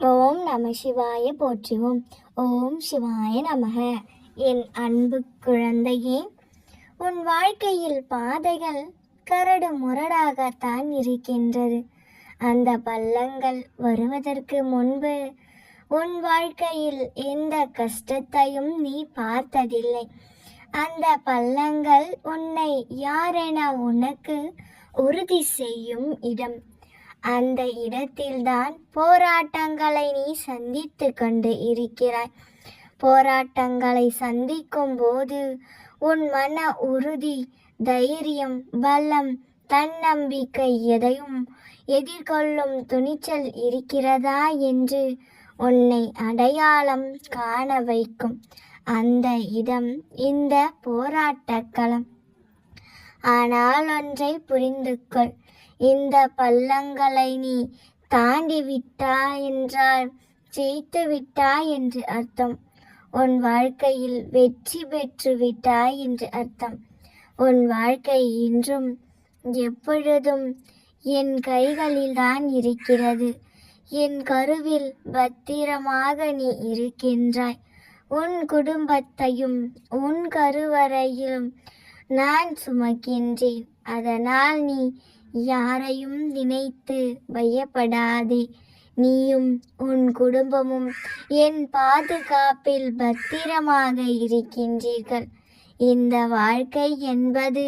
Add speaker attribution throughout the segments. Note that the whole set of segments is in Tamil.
Speaker 1: ஓம் நம சிவாய போற்றுவோம். ஓம் சிவாய நமக. என் அன்பு குழந்தையே, உன் வாழ்க்கையில் பாதைகள் கரடு முரடாகத்தான் இருக்கின்றது. அந்த பள்ளங்கள் வருவதற்கு முன்பு உன் வாழ்க்கையில் எந்த கஷ்டத்தையும் நீ பார்த்ததில்லை. அந்த பள்ளங்கள் உன்னை யாரென உனக்கு உறுதி செய்யும் இடம். அந்த இடத்தில்தான் போராட்டங்களை நீ சந்தித்து கொண்டு இருக்கிறாய். போராட்டங்களை சந்திக்கும் போது உன் மன உறுதி, தைரியம், பலம், தன்னம்பிக்கை எதையும் எதிர்கொள்ளும் துணிச்சல் இருக்கிறதா என்று உன்னை அடையாளம் காண வைக்கும் அந்த இடம் இந்த போராட்டக்களம். ஆனால் ஒன்றை புரிந்து கொள், இந்த பள்ளங்களை நீ தாண்டி விட்டாய் என்றால் ஜெயித்து விட்டாய் என்று அர்த்தம். உன் வாழ்க்கையில் வெற்றி பெற்று விட்டாய் என்று அர்த்தம். உன் வாழ்க்கை இன்றும் எப்பொழுதும் என் கைகளில்தான் இருக்கிறது. என் கருவில் பத்திரமாக நீ இருக்கின்றாய். உன் குடும்பத்தையும் உன் கருவறையிலும் நான் சுமக்கின்றேன். அதனால் நீ யாரையும் நினைத்து பயப்படாதே. நீயும் உன் குடும்பமும் என் பாதுகாப்பில் பத்திரமாக இருக்கின்றீர்கள். இந்த வாழ்க்கை என்பது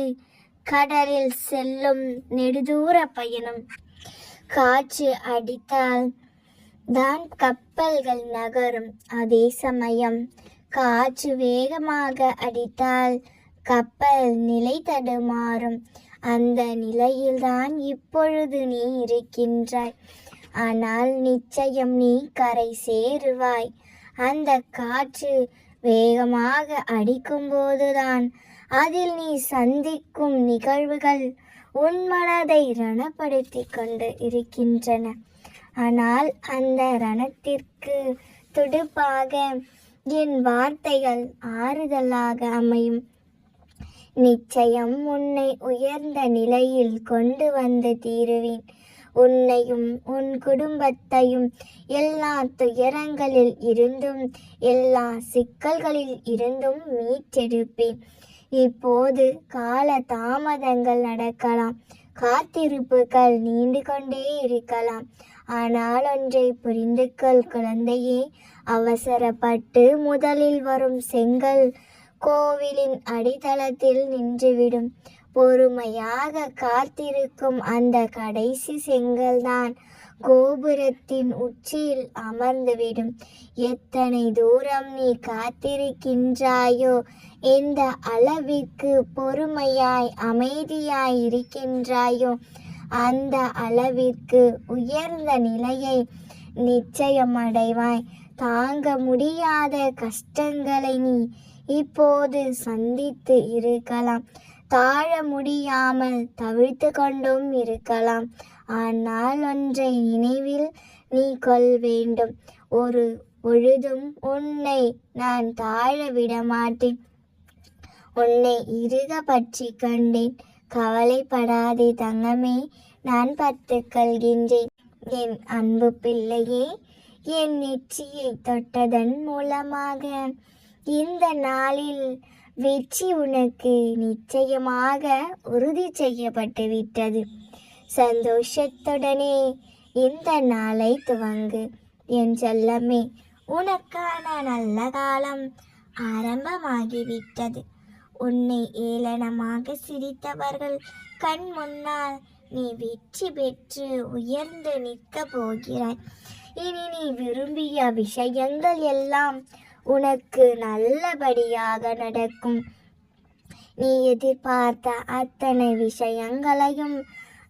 Speaker 1: கடலில் செல்லும் நெடுதூர பயணம். காற்று அடித்தால் தான் கப்பல்கள் நகரும். அதே சமயம் காற்று வேகமாக அடித்தால் கப்பல் நிலை தடுமாறும். அந்த நிலையில்தான் இப்பொழுது நீ இருக்கின்றாய். ஆனால் நிச்சயம் நீ கரை சேருவாய். அந்த காற்று வேகமாக அடிக்கும்போதுதான் அதில் நீ சந்திக்கும் நிகழ்வுகள் உன் மனதை ரணப்படுத்தி கொண்டு இருக்கின்றன. ஆனால் அந்த ரணத்திற்கு துடுப்பாக என் வார்த்தைகள் ஆறுதலாக அமையும். நிச்சயம் உன்னை உயர்ந்த நிலையில் கொண்டு வந்து தீருவேன். உன்னையும் உன் குடும்பத்தையும் எல்லா துயரங்களில் இருந்தும் எல்லா சிக்கல்களில் இருந்தும் மீட்டெடுப்பேன். இப்போது கால தாமதங்கள் நடக்கலாம், காத்திருப்புகள் நீண்டு கொண்டே இருக்கலாம். ஆனால் ஒன்றை புரிந்து கொள் குழந்தையே, அவசரப்பட்டு முதலில் வரும் செங்கல் கோவிலின் அடித்தளத்தில் நின்றுவிடும். பொறுமையாக காத்திருக்கும் அந்த கடைசி செங்கல்தான் கோபுரத்தின் உச்சியில் அமர்ந்துவிடும். எத்தனை தூரம் நீ காத்திருக்கின்றாயோ, எந்த அளவிற்கு பொறுமையாய் அமைதியாய் இருக்கின்றாயோ, அந்த அளவிற்கு உயர்ந்த நிலையை நிச்சயம் அடைவாய். தாங்க முடியாத கஷ்டங்களை நீ இப்போது சந்தித்து இருக்கலாம். தாழ முடியாமல் தவிழ்த்து கொண்டும் இருக்கலாம். ஆனால் ஒன்றை நினைவில் நீ கொள் வேண்டும், ஒரு பொழுதும் உன்னை நான் தாழ விட மாட்டேன். உன்னை இறுக பற்றி கொண்டேன். கவலைப்படாதே தங்கமே, நான் பார்த்துக் கொள்கின்றேன். என் அன்பு பிள்ளையே, என் நெற்றியை தொட்டதன் மூலமாக இந்த நாளில் வெற்றி உனக்கு நிச்சயமாக உறுதி செய்யப்பட்டு விட்டது. சந்தோஷத்துடனே இந்த நாளை துவங்கு என் செல்லமே. உனக்கான நல்ல காலம் ஆரம்பமாகிவிட்டது. உன்னை ஏளனமாக சிரித்தவர்கள் கண் முன்னால் நீ வெற்றி பெற்று உயர்ந்து நிற்க போகிறாய். இனி நீ விரும்பிய விஷயங்கள் எல்லாம் உனக்கு நல்லபடியாக நடக்கும். நீ எதிர்பார்த்த அத்தனை விஷயங்களையும்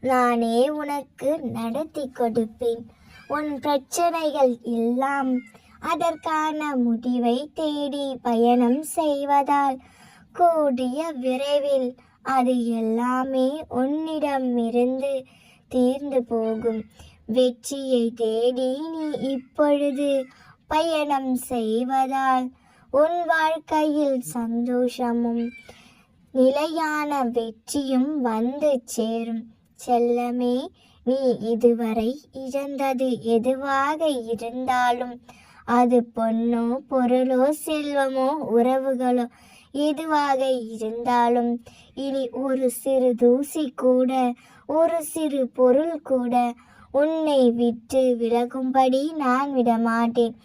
Speaker 1: நானே உனக்கு நடத்தி கொடுப்பேன். உன் பிரச்சனைகள் எல்லாம் அதற்கான முடிவை தேடி பயணம் செய்வதால் கூடிய விரைவில் அது எல்லாமே உன்னிடமிருந்து தீர்ந்து போகும். வெற்றியை தேடி நீ இப்பொழுது பயணம் செய்வதால் உன் வாழ்க்கையில் சந்தோஷமும் நிலையான வெற்றியும் வந்து சேரும். செல்லமே, நீ இதுவரை இழந்தது எதுவாக இருந்தாலும், அது பொன்னோ பொருளோ செல்வமோ உறவுகளோ எதுவாக இருந்தாலும், இனி ஒரு சிறு தூசி கூட, ஒரு சிறு பொருள் கூட உன்னை விட்டு விலகும்படி நான் விடமாட்டேன்.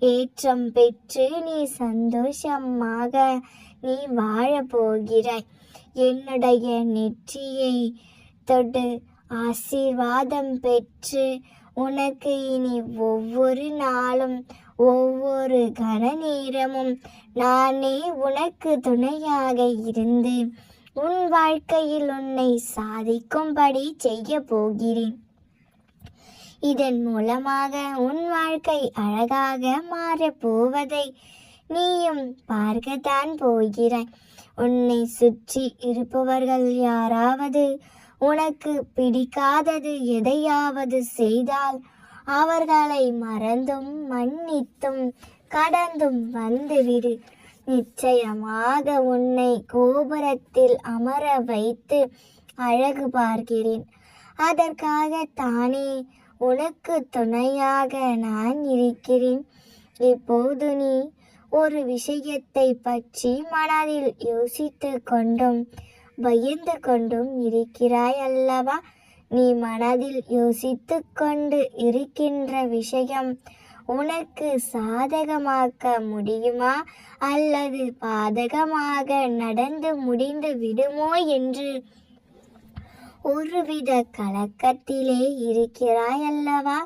Speaker 1: ஏற்றம் பெற்று நீ சந்தோஷமாக நீ வாழப்போகிறாய். என்னுடைய நெற்றியை தொட்டு ஆசீர்வாதம் பெற்று உனக்கு இனி ஒவ்வொரு நாளும் ஒவ்வொரு கண நேரமும் நானே உனக்கு துணையாக இருந்து உன் வாழ்க்கையில் உன்னை சாதிக்கும்படி செய்ய போகிறேன். இதன் மூலமாக உன் வாழ்க்கை அழகாக மாறப்போவதை நீயும் பார்க்கத்தான் போகிறாய். உன்னை சுற்றி இருப்பவர்கள் யாராவது உனக்கு பிடிக்காதது எதையாவது செய்தால் அவர்களை மறந்தும் மன்னித்தும் கடந்தும் வந்துவிடு. நிச்சயமாக உன்னை கோபுரத்தில் அமர வைத்து அழகு பார்க்கிறேன். அதற்காகத்தானே உனக்கு துணையாக நான் இருக்கிறேன். இப்போது நீ ஒரு விஷயத்தை பற்றி மனதில் யோசித்து கொண்டும் பயந்து கொண்டும் இருக்கிறாய் அல்லவா? நீ மனதில் யோசித்து கொண்டு இருக்கின்ற விஷயம் உனக்கு சாதகமாக்க முடியுமா அல்லது பாதகமாக நடந்து முடிந்து விடுமோ என்று ஒருவித கலக்கத்திலே இருக்கிறாய் அல்லவா?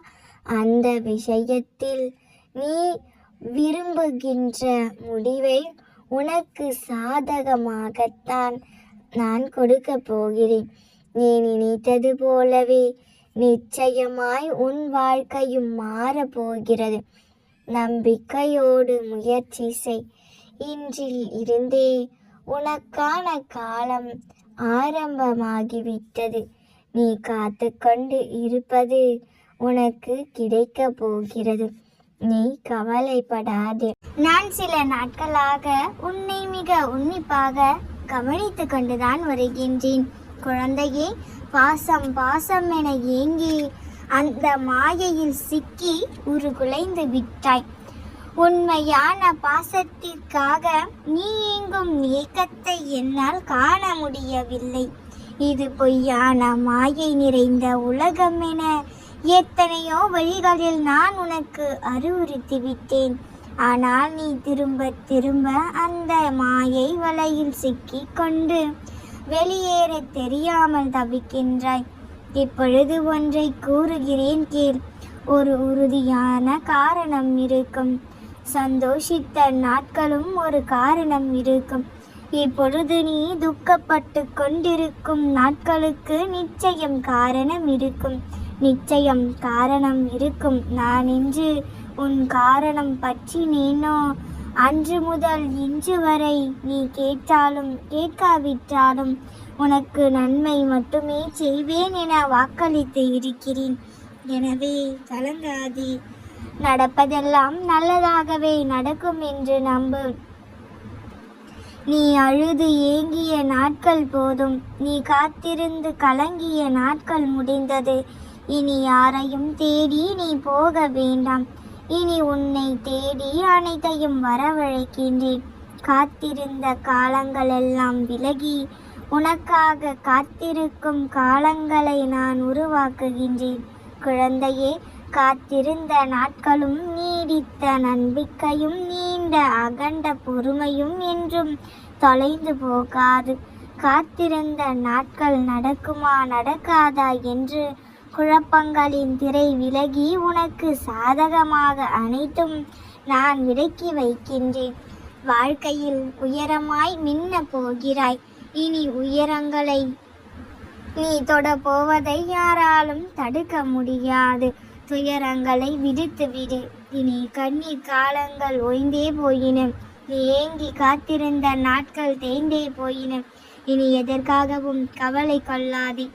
Speaker 1: அந்த விஷயத்தில் நீ விரும்புகின்ற முடிவை உனக்கு சாதகமாகத்தான் நான் கொடுக்க போகிறேன். நீ நினைத்தது போலவே நிச்சயமாய் உன் வாழ்க்கையும் மாறப்போகிறது. நம்பிக்கையோடு முயற்சி செய். இன்றில் இருந்தே உனக்கான காலம் ஆரம்பமாகிவிட்டது. நீ காத்து கொண்டு இருப்பது உனக்கு கிடைக்க போகிறது. நீ கவலைப்படாதே. நான் சில நாட்களாக உன்னை மிக உன்னிப்பாக கவனித்து கொண்டுதான் வருகின்றேன். குழந்தையே, பாசம் பாசம் என ஏங்கி அந்த மாயையில் சிக்கி உருகுலைந்து விட்டாய். உண்மையான பாசத்திற்காக நீ எங்கும் ஏக்கத்தை என்னால் காண முடியவில்லை. இது பொய்யான மாயை நிறைந்த உலகம் என எத்தனையோ வழிகளில் நான் உனக்கு அறிவுறுத்தி விட்டேன். ஆனால் நீ திரும்ப திரும்ப அந்த மாயை வலையில் சிக்கி கொண்டு வெளியேற தெரியாமல் தவிக்கின்றாய். இப்பொழுது ஒன்றை கூறுகிறேன் கேள். ஒரு உறுதியான காரணம் இருக்கும். சந்தோஷித்த நாட்களும் ஒரு காரணம் இருக்கும். இப்பொழுது நீ துக்கப்பட்டு கொண்டிருக்கும் நாட்களுக்கு நிச்சயம் காரணம் இருக்கும். நிச்சயம் காரணம் இருக்கும். நான் இன்று உன் காரணம் பற்றினேனோ அன்று முதல் இன்று வரை நீ கேட்டாலும் கேட்காவிட்டாலும் உனக்கு நன்மை மட்டுமே செய்வேன் என வாக்களித்து இருக்கிறேன். எனவே கலங்காதே. நடப்பதெல்லாம் நல்லதாகவே நடக்கும் என்று நம்பு. நீ அழுது ஏங்கிய நாட்கள் போதும். நீ காத்திருந்து கலங்கிய நாட்கள் முடிந்தது. இனி யாரையும் தேடி நீ போக வேண்டாம். இனி உன்னை தேடி அனைத்தையும் வரவழைக்கின்றேன். காத்திருந்த காலங்களெல்லாம் விலகி உனக்காக காத்திருக்கும் காலங்களை நான் உருவாக்குகின்றேன். குழந்தையே, காத்திருந்த நாட்களும் நீடித்த நம்பிக்கையும் நீண்ட அகண்ட பொறுமையும் என்றும் தொலைந்து போகாது. காத்திருந்த நாட்கள் நடக்குமா நடக்காதா என்று குழப்பங்களின் திரை விலகி உனக்கு சாதகமாக அனைத்தும் நான் விலக்கி வைக்கின்றேன். வாழ்க்கையில் உயரமாய் மின்ன போகிறாய். இனி உயரங்களை நீ தொட போவதை யாராலும் தடுக்க முடியாது. துயரங்களை விடுத்து விடு. இனி கண்ணீர் காலங்கள் ஓய்ந்தே போயின. நீ ஏங்கி காத்திருந்த நாட்கள் தேய்ந்தே போயின. இனி எதற்காகவும் கவலை கொள்ளாதே,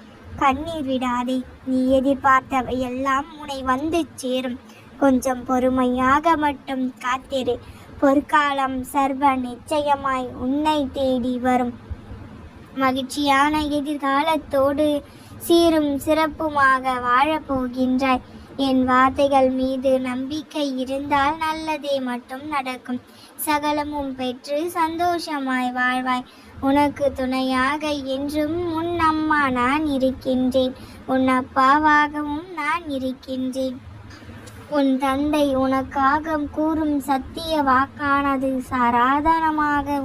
Speaker 1: கண்ணீர் விடாதே. நீ எதிர்பார்த்தவை எல்லாம் உன்னை வந்து சேரும். கொஞ்சம் பொறுமையாக மட்டும் காத்திரு. பொற்காலம் சர்வ நிச்சயமாய் உன்னை தேடி வரும். மகிழ்ச்சியான எதிர்காலத்தோடு சீரும் சிறப்புமாக வாழப்போகின்றாய். என் வார்த்தைகள் மீது நம்பிக்கை இருந்தால் நல்லதே மட்டும் நடக்கும். சகலமும் பெற்று சந்தோஷமாய் வாழ்வாய். உனக்கு துணையாக என்றும் உன் அம்மா நான் இருக்கின்றேன். உன் அப்பாவாகவும் நான் இருக்கின்றேன். உன் தந்தை உனக்காக கூறும் சத்திய வாக்கானது சாதாரணமாக